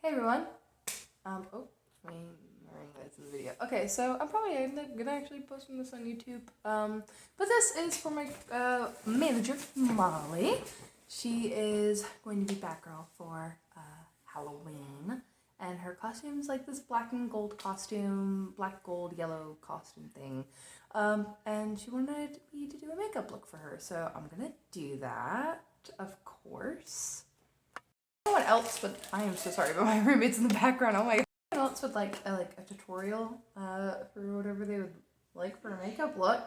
Hey everyone. Oh, I'm wearing this in the video. Okay, so I'm probably gonna actually posting this on YouTube. But this is for my manager, Molly. She is going to be Batgirl for Halloween, and her costume is like this black and gold costume, black, gold, yellow costume thing. And she wanted me to do a makeup look for her, so I'm gonna do that, of course. Someone else would, I am so sorry, but my roommate's in the background. Oh my god. Someone else would like a tutorial for whatever they would like for a makeup look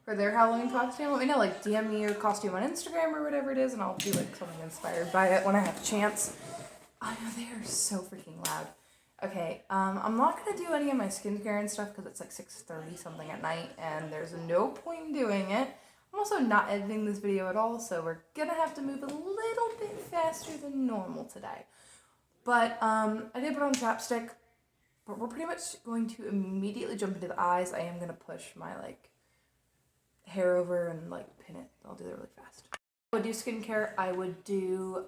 for their Halloween costume. Let me know, like DM me your costume on Instagram or whatever it is, and I'll do like something inspired by it when I have a chance. I know they are so freaking loud. Okay, I'm not gonna do any of my skincare and stuff because it's like 6:30 something at night, and there's no point in doing it. I'm also not editing this video at all, so we're gonna have to move a little bit faster than normal today. But I did put on chapstick, but we're pretty much going to immediately jump into the eyes. I am gonna push my like hair over and like pin it. I'll do that really fast. I would do skincare. I would do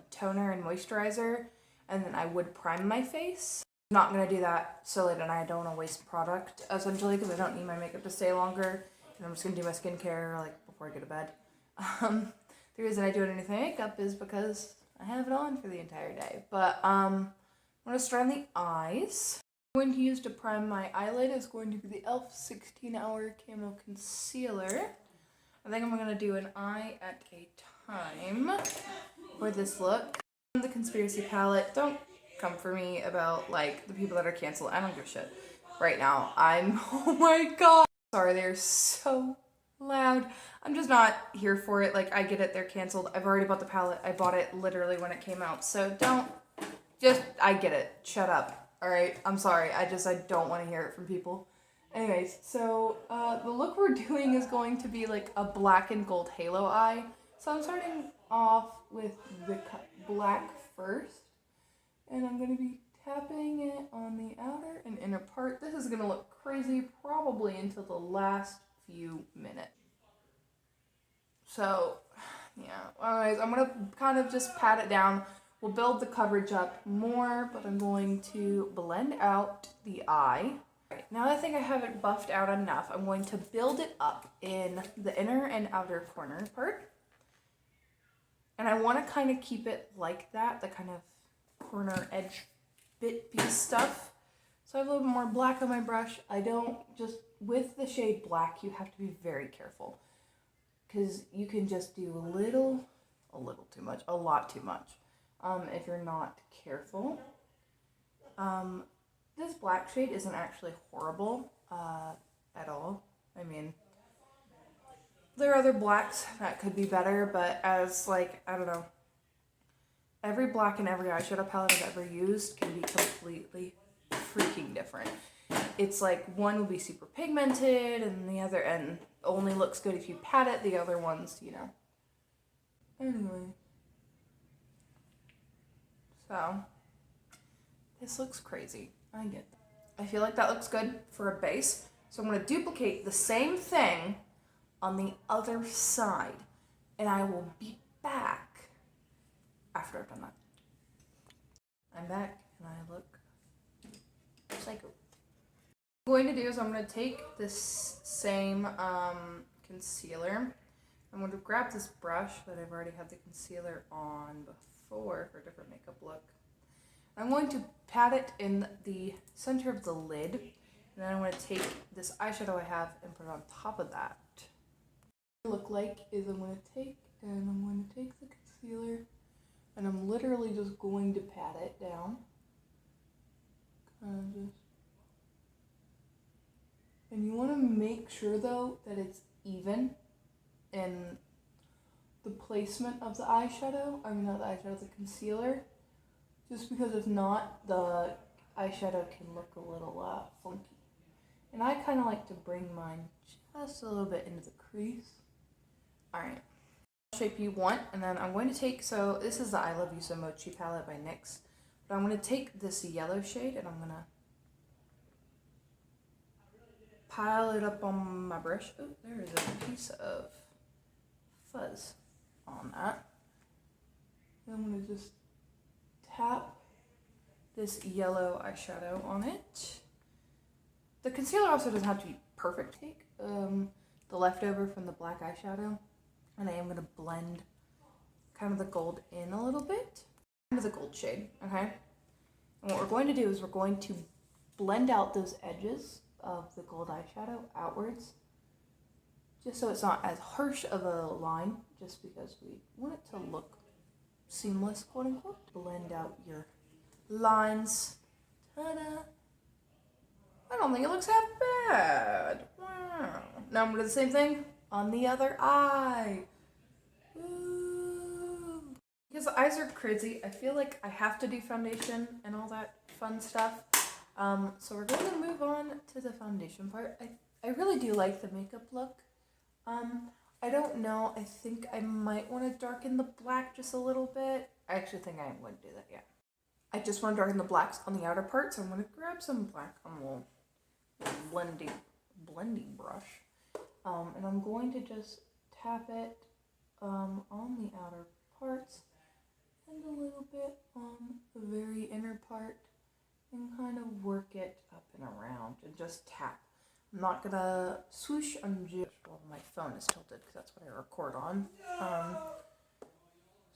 toner and moisturizer, and then I would prime my face. I'm not gonna do that so late at night. I don't want to waste product essentially because I don't need my makeup to stay longer. And I'm just gonna do my skincare like before I go to bed. The reason I do it underneath my makeup is because I have it on for the entire day. But I'm gonna start on the eyes. I'm going to use to prime my eyelid is going to be the e.l.f. 16-Hour Camo Concealer. I think I'm gonna do an eye at a time for this look. The Conspiracy palette. Don't come for me about like the people that are canceled. I don't give a shit. Right now, oh my god. Sorry, they're so loud. I'm just not here for it. Like, I get it, they're canceled. I've already bought the palette. I bought it literally when it came out. So I get it. Shut up. Alright, I'm sorry. I don't want to hear it from people. Anyways, so the look we're doing is going to be like a black and gold halo eye. So I'm starting off with the black first. And I'm going to be tapping it on the outer and inner part. This is going to look crazy probably until the last few minutes. So, yeah. Anyways, I'm going to kind of just pat it down. We'll build the coverage up more, but I'm going to blend out the eye. Right, now that I think I have it buffed out enough, I'm going to build it up in the inner and outer corner part. And I want to kind of keep it like that, the kind of corner edge bit piece stuff. So I have a little bit more black on my brush. I don't just, with the shade black, you have to be very careful because you can just do a little too much, a lot too much if you're not careful. This black shade isn't actually horrible at all. I mean, there are other blacks that could be better, but as like, I don't know, every black and every eyeshadow palette I've ever used can be completely freaking different. It's like one will be super pigmented and the other and only looks good if you pat it. The other ones, you know. Anyway. So, this looks crazy. I get that. I feel like that looks good for a base. So I'm going to duplicate the same thing on the other side. And I will be back after I've done that. I'm back and I look psycho. What I'm going to do is I'm going to take this same concealer. I'm going to grab this brush that I've already had the concealer on before for a different makeup look. I'm going to pat it in the center of the lid. And then I'm going to take this eyeshadow I have and put it on top of that. What it look like is I'm going to take the concealer and I'm literally just going to pat it down. And you want to make sure though that it's even in the placement of the eyeshadow. I mean, not the eyeshadow, the concealer. Just because if not, the eyeshadow can look a little funky. And I kind of like to bring mine just a little bit into the crease. Alright. Shape you want, and then I'm going to take, so this is the I Love You So Mochi palette by NYX. But I'm going to take this yellow shade and I'm going to pile it up on my brush. Oh, there is a piece of fuzz on that. And I'm going to just tap this yellow eyeshadow on it. The concealer also doesn't have to be perfect. Take the leftover from the black eyeshadow, and I am going to blend kind of the gold in a little bit into the gold shade, okay? And what we're going to do is we're going to blend out those edges of the gold eyeshadow outwards, just so it's not as harsh of a line, just because we want it to look seamless, quote unquote. Blend out your lines. Ta-da! I don't think it looks half bad. Wow. Now I'm going to do the same thing on the other eye. Ooh. Because the eyes are crazy, I feel like I have to do foundation and all that fun stuff. So we're going to move on to the foundation part. I really do like the makeup look. I don't know. I think I might want to darken the black just a little bit. I actually think I wouldn't do that yet. I just want to darken the blacks on the outer part, so I'm going to grab some black on a little blending brush. And I'm going to just tap it on the outer parts and a little bit on the very inner part and kind of work it up and around and just tap. I'm not going to swoosh. I'm just, well, my phone is tilted because that's what I record on.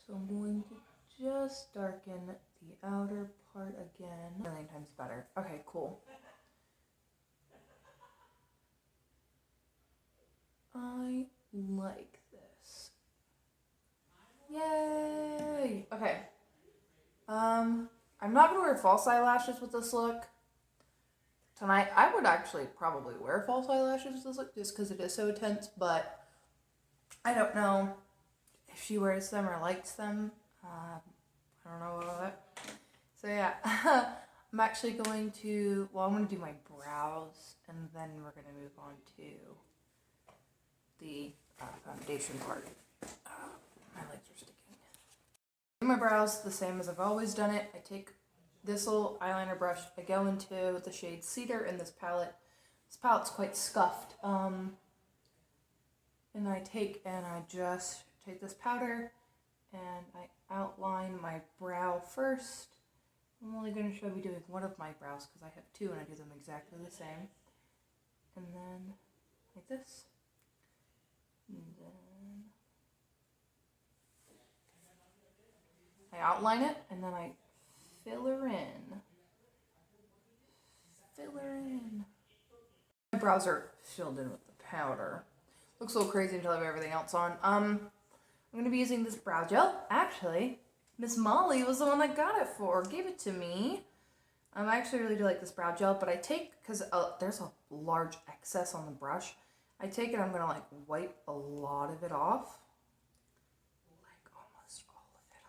So I'm going to just darken the outer part again. A million times better. Okay, cool. I like this. Yay! Okay. I'm not gonna wear false eyelashes with this look tonight. I would actually probably wear false eyelashes with this look just because it is so intense, but I don't know if she wears them or likes them. I don't know about that. So yeah, I'm actually going to, I'm going to do my brows, and then we're going to move on to the foundation part. My legs are sticking. Do my brows the same as I've always done it. I take this little eyeliner brush, I go into the shade Cedar in this palette. This palette's quite scuffed. And I just take this powder and I outline my brow first. I'm only going to show you doing one of my brows because I have two and I do them exactly the same. And then like this. And then I outline it and then I fill her in. My brows are filled in with the powder. Looks a little crazy until I have everything else on. I'm going to be using this brow gel. Actually, Miss Molly was the one that gave it to me. I actually really do like this brow gel, but I take, because there's a large excess on the brush, I take it, I'm going to like wipe a lot of it off. Like almost all of it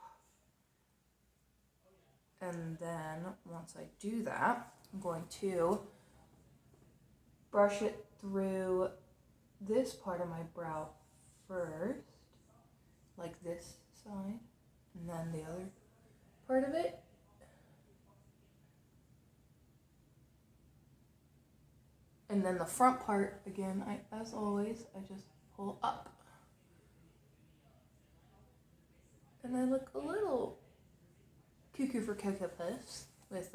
off. And then once I do that, I'm going to brush it through this part of my brow first, like this side, and then the other part of it. And then the front part, again, as always, I just pull up. And I look a little cuckoo for Cocoa Puffs with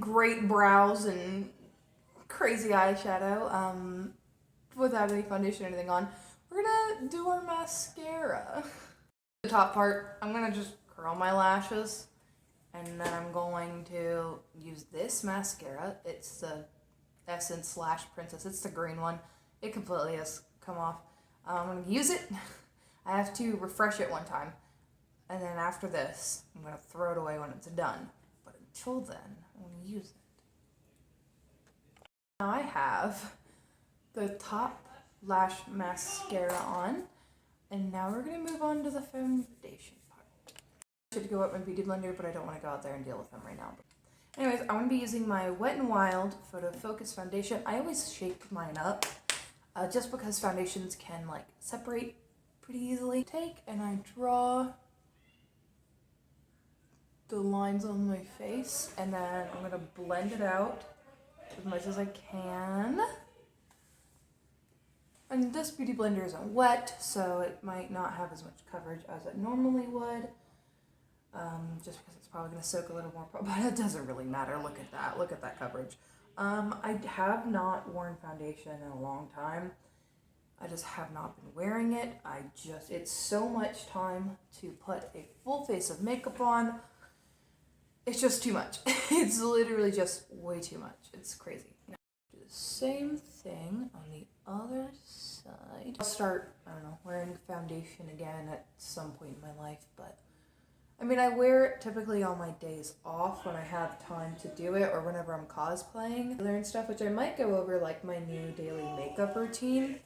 great brows and crazy eyeshadow without any foundation or anything on. We're gonna do our mascara. The top part, I'm gonna just curl my lashes, and then I'm going to use this mascara. It's the Essence / Princess. It's the green one. It completely has come off. I'm gonna use it. I have to refresh it one time, and then after this, I'm gonna throw it away when it's done. But until then, I'm gonna use it. Now I have the top lash mascara on, and now we're going to move on to the foundation part. I should go up my beauty blender, but I don't want to go out there and deal with them right now. Anyways, I'm going to be using my Wet n Wild Photo Focus Foundation. I always shake mine up, just because foundations can like separate pretty easily. Take and I draw the lines on my face, and then I'm going to blend it out as much as I can. And this beauty blender isn't wet, so it might not have as much coverage as it normally would. just because it's probably going to soak a little more, but it doesn't really matter. Look at that. Look at that coverage. I have not worn foundation in a long time. I just have not been wearing it. It's so much time to put a full face of makeup on. It's just too much. It's literally just way too much. It's crazy. Now, do the same thing on the other side. I'll start, I don't know, wearing foundation again at some point in my life, but I mean, I wear it typically on my days off when I have time to do it or whenever I'm cosplaying. Learn stuff, which I might go over, like my new daily makeup routine.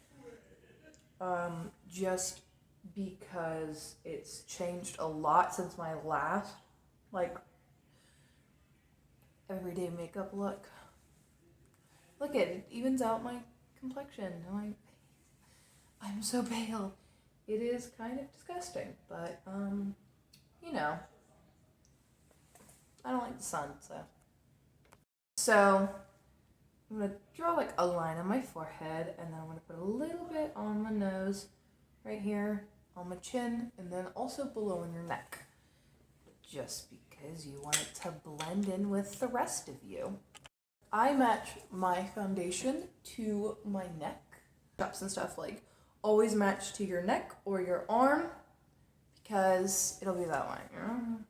Just because it's changed a lot since my last, like, everyday makeup look. Look at it, evens out my complexion. I'm so pale. It is kind of disgusting, but, you know, I don't like the sun, so I'm going to draw like a line on my forehead, and then I'm going to put a little bit on my nose, right here, on my chin, and then also below in your neck, just because you want it to blend in with the rest of you. I match my foundation to my neck. Straps and stuff, like, always match to your neck or your arm, because it'll be that way, you know?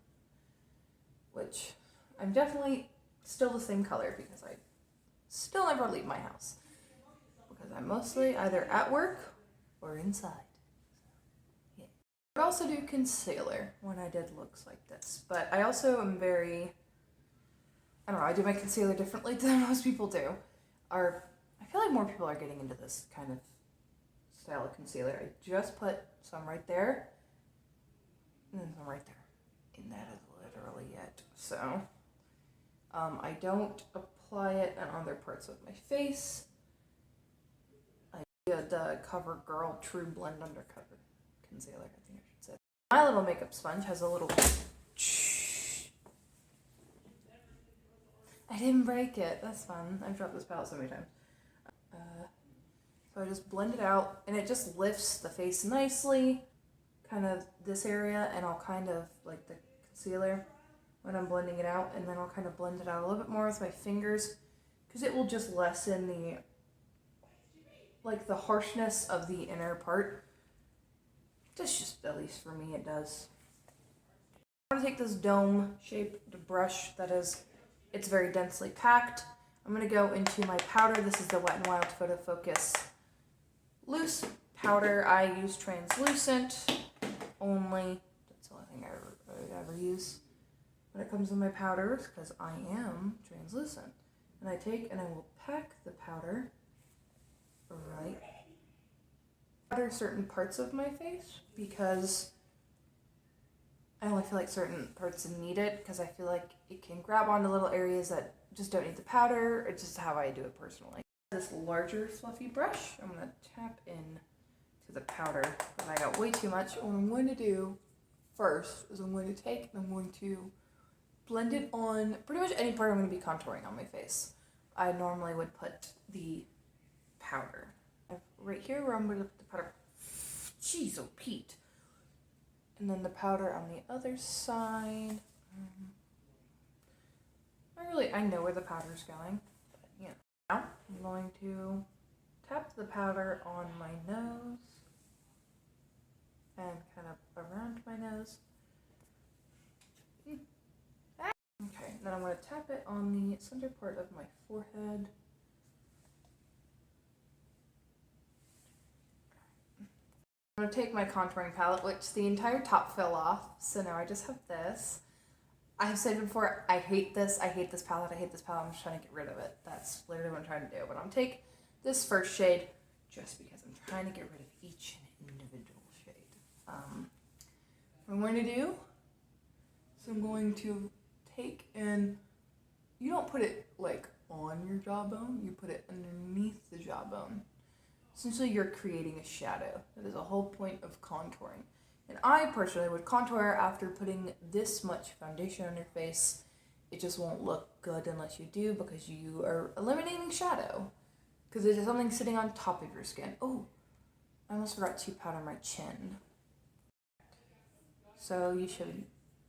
Which I'm definitely still the same color because I still never leave my house, because I'm mostly either at work or inside. Yeah. I would also do concealer when I did looks like this, but I also am very, I don't know, I do my concealer differently than most people do. I feel like more people are getting into this kind of style of concealer. I just put some right there, and then some right there, and that is literally it. So, I don't apply it on other parts of my face. I did the CoverGirl True Blend Undercover Concealer, I think I should say. My little makeup sponge has a little... I didn't break it. That's fun. I've dropped this palette so many times. So I just blend it out, and it just lifts the face nicely. Kind of this area, and I'll kind of, like the concealer, when I'm blending it out, and then I'll kind of blend it out a little bit more with my fingers, because it will just lessen the, like, the harshness of the inner part. That's just, at least for me, it does. I'm going to take this dome-shaped brush that is, it's very densely packed. I'm going to go into my powder. This is the Wet n Wild Photo Focus Loose Powder. I use translucent only. That's the only thing I ever use when it comes to my powders, because I am translucent. And I take and I will pack the powder right under certain parts of my face, because I only feel like certain parts need it, because I feel like it can grab onto little areas that just don't need the powder. It's just how I do it personally. This larger fluffy brush, I'm going to tap in to the powder, because I got way too much. What I'm going to do first is I'm going to take and I'm going to blend it on pretty much any part I'm going to be contouring on my face. I normally would put the powder right here where I'm going to put the powder. Jeez, oh Pete. And then the powder on the other side. I know where the powder's going, but you know. Now I'm going to tap the powder on my nose and kind of around my nose. Okay, then I'm going to tap it on the center part of my forehead. I'm going to take my contouring palette, which the entire top fell off, so now I just have this. I have said before, I hate this palette, I'm just trying to get rid of it. That's literally what I'm trying to do. But I'm going to take this first shade, just because I'm trying to get rid of each individual shade. What I'm going to do, so I'm going to take and, you don't put it like on your jawbone, you put it underneath the jawbone. Essentially, you're creating a shadow. That is the whole point of contouring. And I personally would contour after putting this much foundation on your face. It just won't look good unless you do, because you are eliminating shadow. Because it is something sitting on top of your skin. Oh, I almost forgot to powder my chin. So you should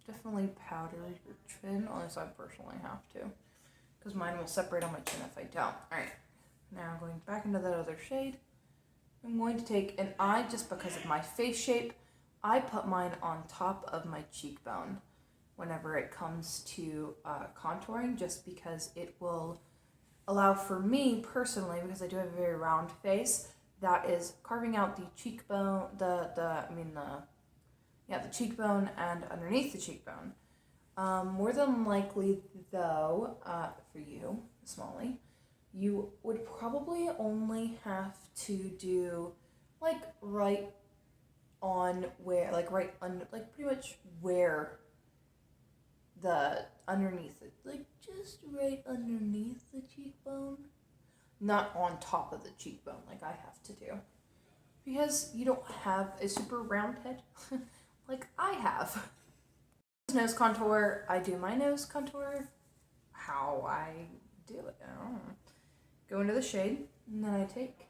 definitely powder your chin, unless I personally have to, because mine will separate on my chin if I don't. Alright, now going back into that other shade, I'm going to take, and I, just because of my face shape, I put mine on top of my cheekbone whenever it comes to contouring, just because it will allow for me personally, because I do have a very round face, that is carving out the cheekbone, the cheekbone and underneath the cheekbone. More than likely, though, for you, Smalley, you would probably only have to do, like, right on where, like, right under, like, pretty much where the underneath it, like, just right underneath the cheekbone. Not on top of the cheekbone like I have to do. Because you don't have a super round head like I have. Nose contour, I do my nose contour how I do it. I don't know. Go into the shade, and then I take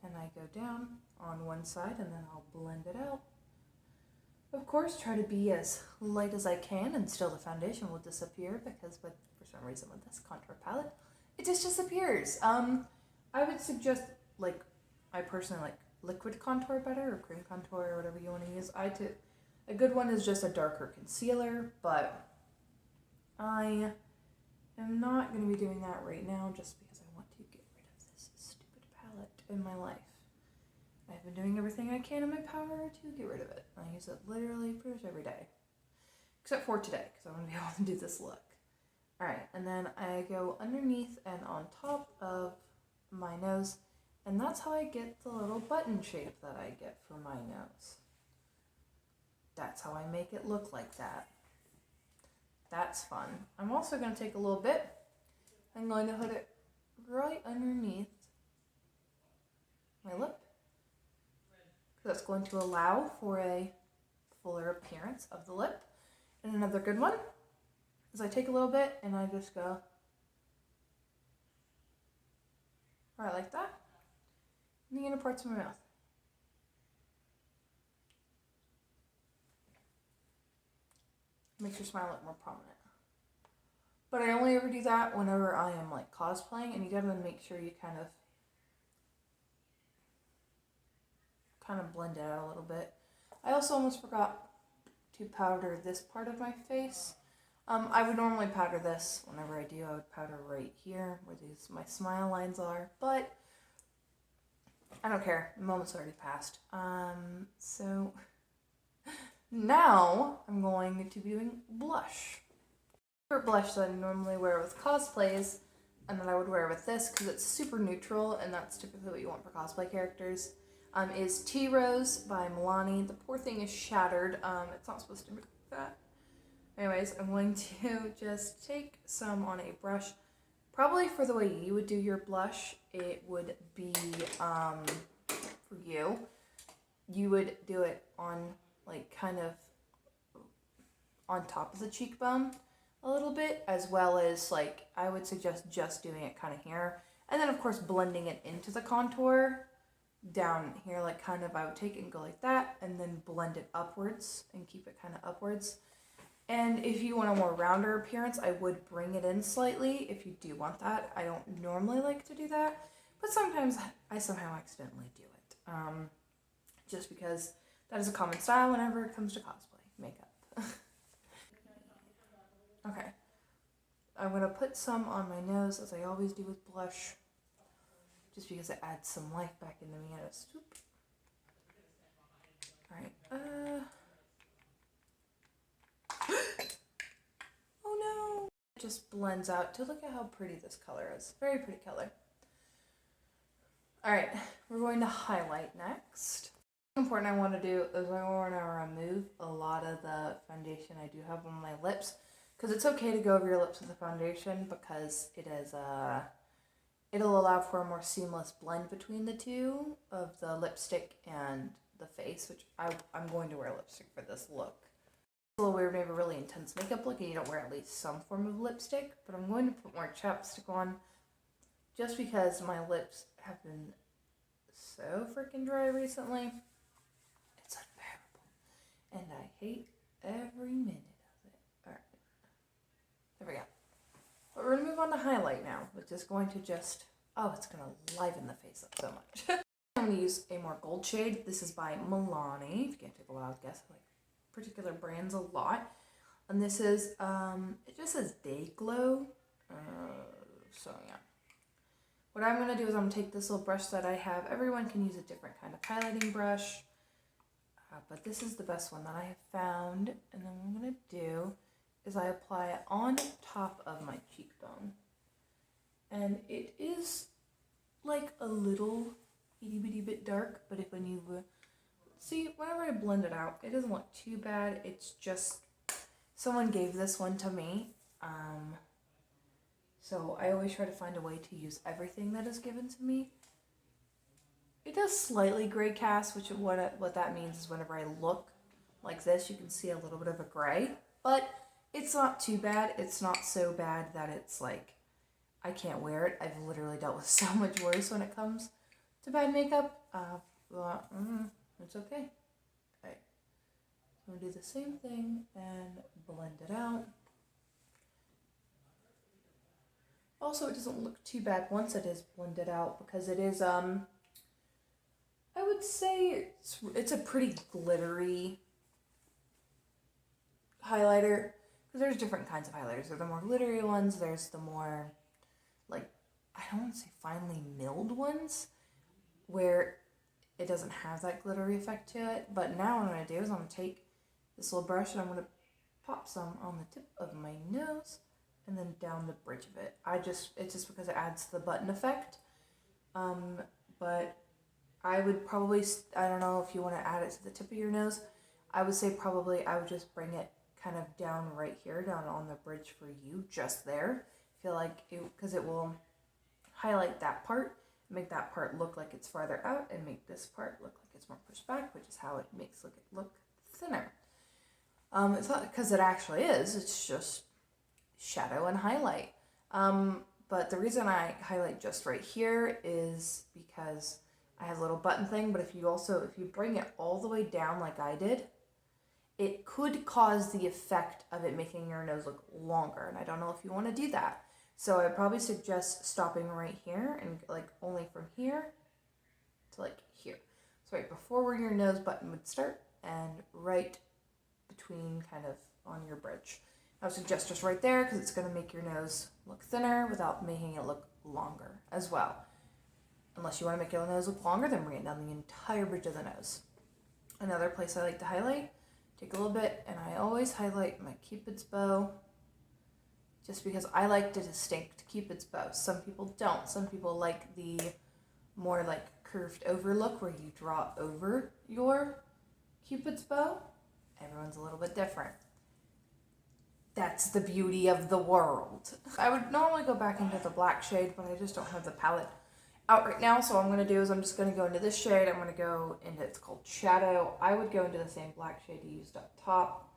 and I go down on one side, and then I'll blend it out. Of course, try to be as light as I can, and still the foundation will disappear, because for some reason with this contour palette, it just disappears. I would suggest, like, I personally like liquid contour better, or cream contour, or whatever you want to use. A good one is just a darker concealer, but I am not going to be doing that right now, just because I want to get rid of this stupid palette in my life. I've been doing everything I can in my power to get rid of it. I use it literally pretty much every day. Except for today, because I want to be able to do this look. Alright, and then I go underneath and on top of my nose, and that's how I get the little button shape that I get for my nose. That's how I make it look like that. That's fun. I'm also going to take a little bit, I'm going to put it right underneath my lip. That's going to allow for a fuller appearance of the lip. And another good one is I take a little bit and I just go right like that in the inner parts of my mouth. Makes your smile look more prominent. But I only ever do that whenever I am like cosplaying, and you gotta make sure you kind of blend it out a little bit. I also almost forgot to powder this part of my face. I would normally powder this whenever I do. I would powder right here where my smile lines are, but I don't care. The moment's already passed. So now I'm going to be doing blush. My favorite blush that I normally wear with cosplays, and that I would wear with this because it's super neutral, and that's typically what you want for cosplay characters, is Tea Rose by Milani. The poor thing is shattered. It's not supposed to be like that. Anyways, I'm going to just take some on a brush. Probably for the way you would do your blush, it would be, for you, you would do it on, like, kind of on top of the cheekbone a little bit, as well as, like, I would suggest just doing it kind of here. And then, of course, blending it into the contour down here, like, kind of, I would take it and go like that, and then blend it upwards and keep it kind of upwards. And if you want a more rounder appearance, I would bring it in slightly if you do want that. I don't normally like to do that, but sometimes I somehow accidentally do it. Just because that is a common style whenever it comes to cosplay makeup. Okay. I'm going to put some on my nose, as I always do with blush, just because it adds some life back into me. Swoop. Alright, oh no! It just blends out to look at how pretty this color is. Very pretty color. Alright, we're going to highlight next. What's important I want to do is I want to remove a lot of the foundation I do have on my lips. Because it's okay to go over your lips with the foundation, because it is, it'll allow for a more seamless blend between the two of the lipstick and the face, which I'm going to wear lipstick for this look. It's a little weird, maybe a really intense makeup look, and you don't wear at least some form of lipstick, but I'm going to put more chapstick on, just because my lips have been so freaking dry recently. It's unbearable. And I hate every every minute of it. Alright. There we go. But we're going to move on to highlight now, which is going to just, it's going to liven the face up so much. I'm going to use a more gold shade. This is by Milani. If you can't take a wild guess, I like particular brands a lot. And this is, it just says Day Glow. So yeah. What I'm going to do is I'm going to take this little brush that I have. Everyone can use a different kind of highlighting brush. But this is the best one that I have found. And then what I'm going to do is I apply it on top of my cheekbone. And it is like a little itty bitty bit dark, but if when you see, whenever I blend it out, it doesn't look too bad. It's just, someone gave this one to me. So I always try to find a way to use everything that is given to me. It does slightly gray cast, which what that means is whenever I look like this, you can see a little bit of a gray, but it's not too bad. It's not so bad that it's like, I can't wear it. I've literally dealt with so much worse when it comes to bad makeup. It's okay. Alright. I'm gonna do the same thing and blend it out. Also, it doesn't look too bad once it is blended out because it is, I would say it's a pretty glittery highlighter. Because there's different kinds of highlighters. There's the more glittery ones. There's the more, like, I don't want to say finely milled ones, where it doesn't have that glittery effect to it. But now what I'm going to do is I'm going to take this little brush and I'm going to pop some on the tip of my nose and then down the bridge of it. It's just because it adds the button effect. But I would probably, I don't know if you want to add it to the tip of your nose. I would say probably I would just bring it kind of down right here, down on the bridge for you, just there. I feel like because it will highlight that part, make that part look like it's farther out, and make this part look like it's more pushed back, which is how it makes it look thinner. It's not because it actually is, it's just shadow and highlight. But the reason I highlight just right here is because I have a little button thing, but if you bring it all the way down like I did, it could cause the effect of it making your nose look longer, and I don't know if you want to do that. So I probably suggest stopping right here and like only from here to like here. So right before where your nose button would start and right between kind of on your bridge. I would suggest just right there because it's going to make your nose look thinner without making it look longer as well. Unless you want to make your nose look longer, then bring it down the entire bridge of the nose. Another place I like to highlight, take a little bit, and I always highlight my Cupid's bow just because I like the distinct Cupid's bow. Some people don't. Some people like the more like curved over look where you draw over your Cupid's bow. Everyone's a little bit different. That's the beauty of the world. I would normally go back into the black shade, but I just don't have the palette out right now. So what I'm going to do is I'm just going to go into this shade. I'm going to go into, it's called Shadow. I would go into the same black shade you used up top.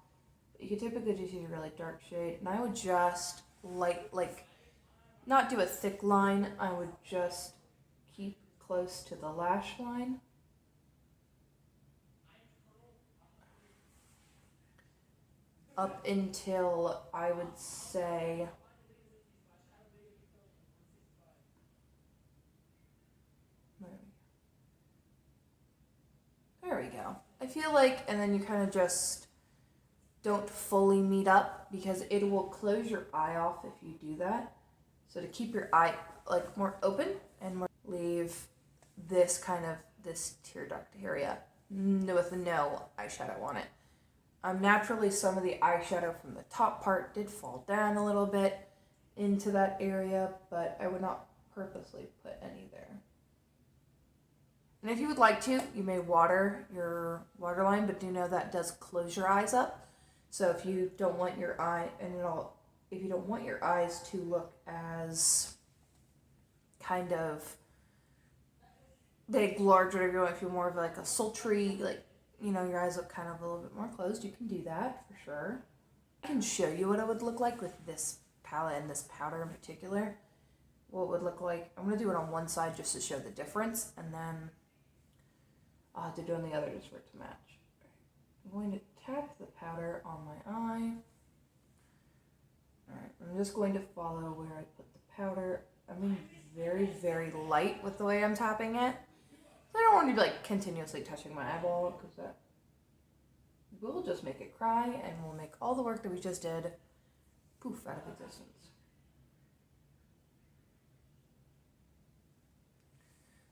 You could typically just use a really dark shade. And I would just not do a thick line. I would just keep close to the lash line. Up until I would say there we go. I feel like, and then you kind of just don't fully meet up because it will close your eye off if you do that. So to keep your eye like more open and more, leave this tear duct area with no eyeshadow on it. Naturally, some of the eyeshadow from the top part did fall down a little bit into that area, but I would not purposely put any there. And if you would like to, you may water your waterline, but do know that does close your eyes up. So if you don't want your if you don't want your eyes to look as kind of big, larger, if you're more of like a sultry, like, you know, your eyes look kind of a little bit more closed, you can do that for sure. I can show you what it would look like with this palette and this powder in particular. What it would look like. I'm going to do it on one side just to show the difference, and then I'll have to do it on the other just for it to match. I'm going to tap the powder on my eye. Alright, I'm just going to follow where I put the powder. I'm being very, very light with the way I'm tapping it. So I don't want to be like continuously touching my eyeball because that will just make it cry and will make all the work that we just did poof out of existence.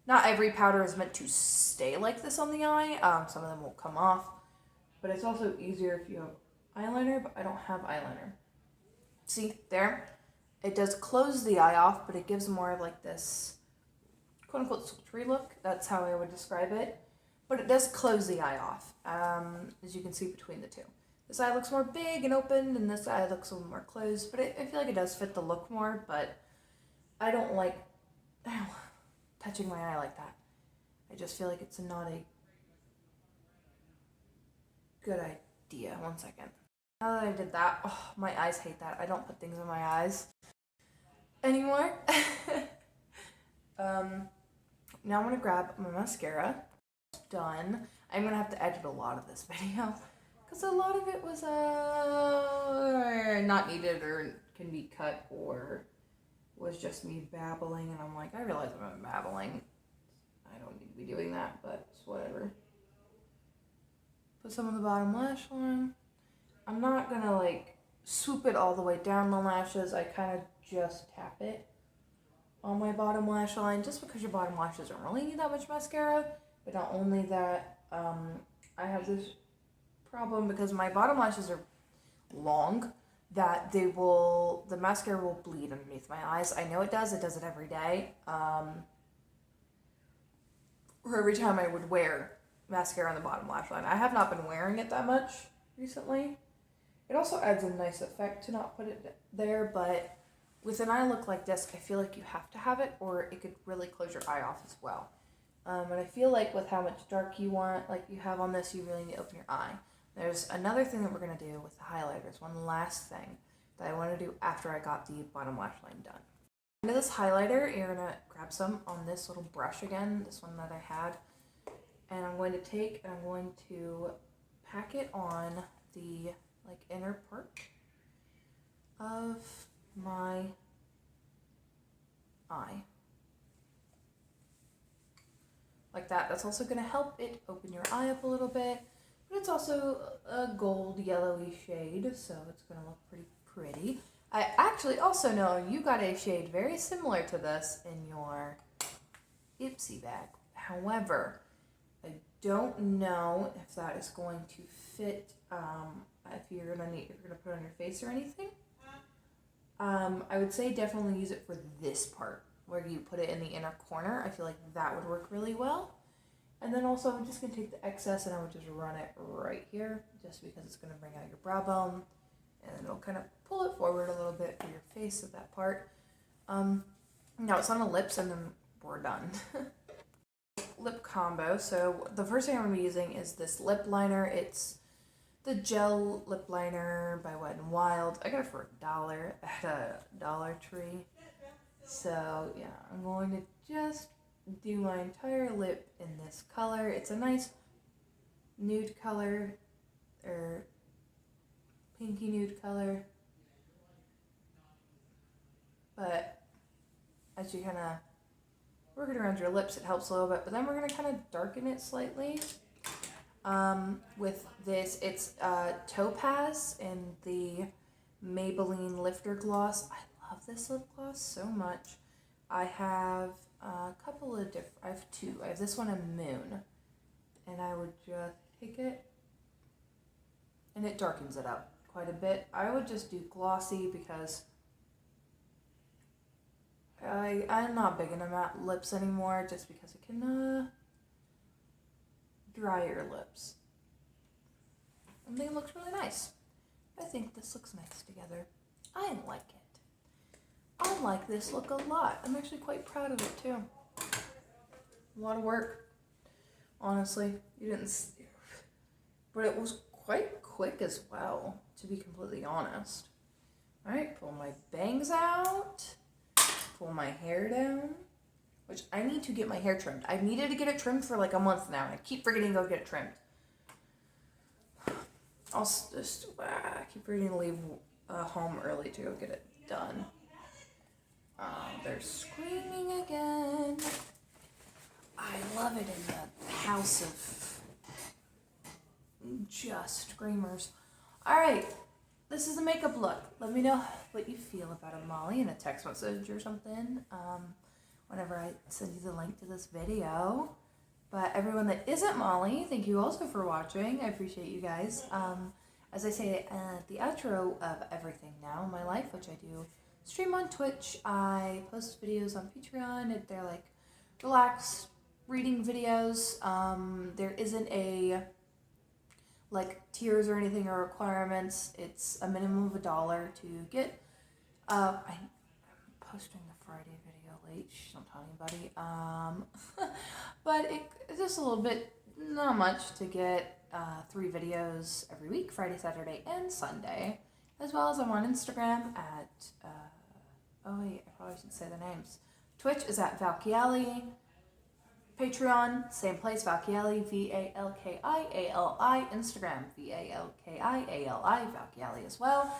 Not every powder is meant to stay like this on the eye. Some of them will come off, but it's also easier if you have eyeliner, but I don't have eyeliner. See, there? It does close the eye off, but it gives more of like this quote-unquote sultry look. That's how I would describe it. But it does close the eye off, as you can see between the two. This eye looks more big and open, and this eye looks a little more closed, but I feel like it does fit the look more, but I don't like touching my eye like that. I just feel like it's not a good idea. One second. Now that I did that, oh, my eyes hate that. I don't put things in my eyes anymore. Now I'm going to grab my mascara. Done. I'm going to have to edit a lot of this video because a lot of it was not needed or can be cut or was just me babbling, and I'm like, I realize I'm babbling. I don't need to be doing that, but it's whatever. Put some on the bottom lash line. I'm not gonna like swoop it all the way down the lashes. I kind of just tap it on my bottom lash line just because your bottom lashes don't really need that much mascara. But not only that, I have this problem because my bottom lashes are long that the mascara will bleed underneath my eyes. I know it does it every day. Or every time I would wear mascara on the bottom lash line. I have not been wearing it that much recently. It also adds a nice effect to not put it there, but with an eye look like this, I feel like you have to have it or it could really close your eye off as well. And I feel like with how much dark you want, like you have on this, you really need to open your eye. There's another thing that we're going to do with the highlighters. One last thing that I want to do after I got the bottom lash line done. Into this highlighter, you're going to grab some on this little brush again, this one that I had. And I'm going to take and I'm going to pack it on the like inner part of my eye. Like that. That's also going to help it open your eye up a little bit. But it's also a gold yellowy shade, so it's going to look pretty pretty. I actually also know you got a shade very similar to this in your Ipsy bag. However, I don't know if that is going to fit if you're gonna put it on your face or anything. I would say definitely use it for this part where you put it in the inner corner. I feel like that would work really well. And then also I'm just gonna take the excess and I would just run it right here, just because it's gonna bring out your brow bone and it'll kind of pull it forward a little bit for your face of that part. Now it's on the lips and then we're done. Lip combo. So the first thing I'm going to be using is this lip liner. It's the gel lip liner by Wet n Wild. I got it for $1 at a Dollar Tree. So yeah, I'm going to just do my entire lip in this color. It's a nice nude color, or pinky nude color. But as you kind of work it around your lips, it helps a little bit. But then we're going to kind of darken it slightly with this. It's Topaz in the Maybelline Lifter Gloss. I love this lip gloss so much. I have a couple of different, I have two. I have this one and Moon. And I would just take it, and it darkens it up quite a bit. I would just do glossy because I'm not big into matte lips anymore, just because it can dry your lips. And they look really nice. I think this looks nice together. I like it. I like this look a lot. I'm actually quite proud of it too. A lot of work, honestly. You didn't see, but it was quite quick as well, to be completely honest. Alright, pull my bangs out. Pull my hair down, which I need to get my hair trimmed. I've needed to get it trimmed for like a month now, and I keep forgetting to go get it trimmed. I keep ready to leave home early to go get it done. They're screaming again. I love it in the house of just screamers. Alright, this is a makeup look. Let me know what you feel about it, Molly, in a text message or something. Whenever I send you the link to this video. But everyone that isn't Molly, thank you also for watching. I appreciate you guys. As I say at the outro of everything now in my life, which I do stream on Twitch, I post videos on Patreon, and they're like relaxed reading videos. There isn't a like tiers or anything or requirements. It's a minimum of $1 to get. I'm posting the Friday video late. Don't tell anybody. But it's just a little bit, not much, to get 3 videos every week, Friday, Saturday, and Sunday. As well as I'm on Instagram at, oh wait, I probably should say the names. Twitch is at Valkyali. Patreon, same place, Valkyali, Valkiali. Instagram, Valkiali, Valkyali as well.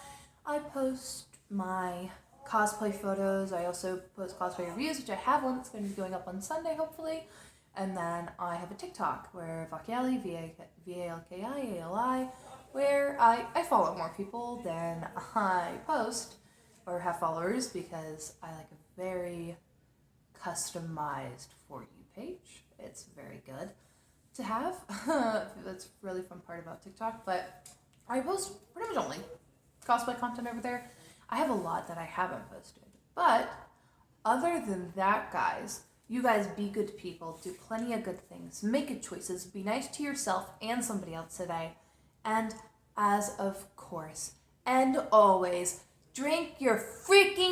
I post my cosplay photos. I also post cosplay reviews, which I have one that's going to be going up on Sunday, hopefully. And then I have a TikTok where Valkyali, Valkiali, where I follow more people than I post or have followers, because I like a very customized For You page. It's very good to have. That's a really fun part about TikTok. But I post pretty much only cosplay content over there. I have a lot that I haven't posted. But other than that, guys, you guys be good people, do plenty of good things, make good choices, be nice to yourself and somebody else today. And as of course, and always, drink your freaking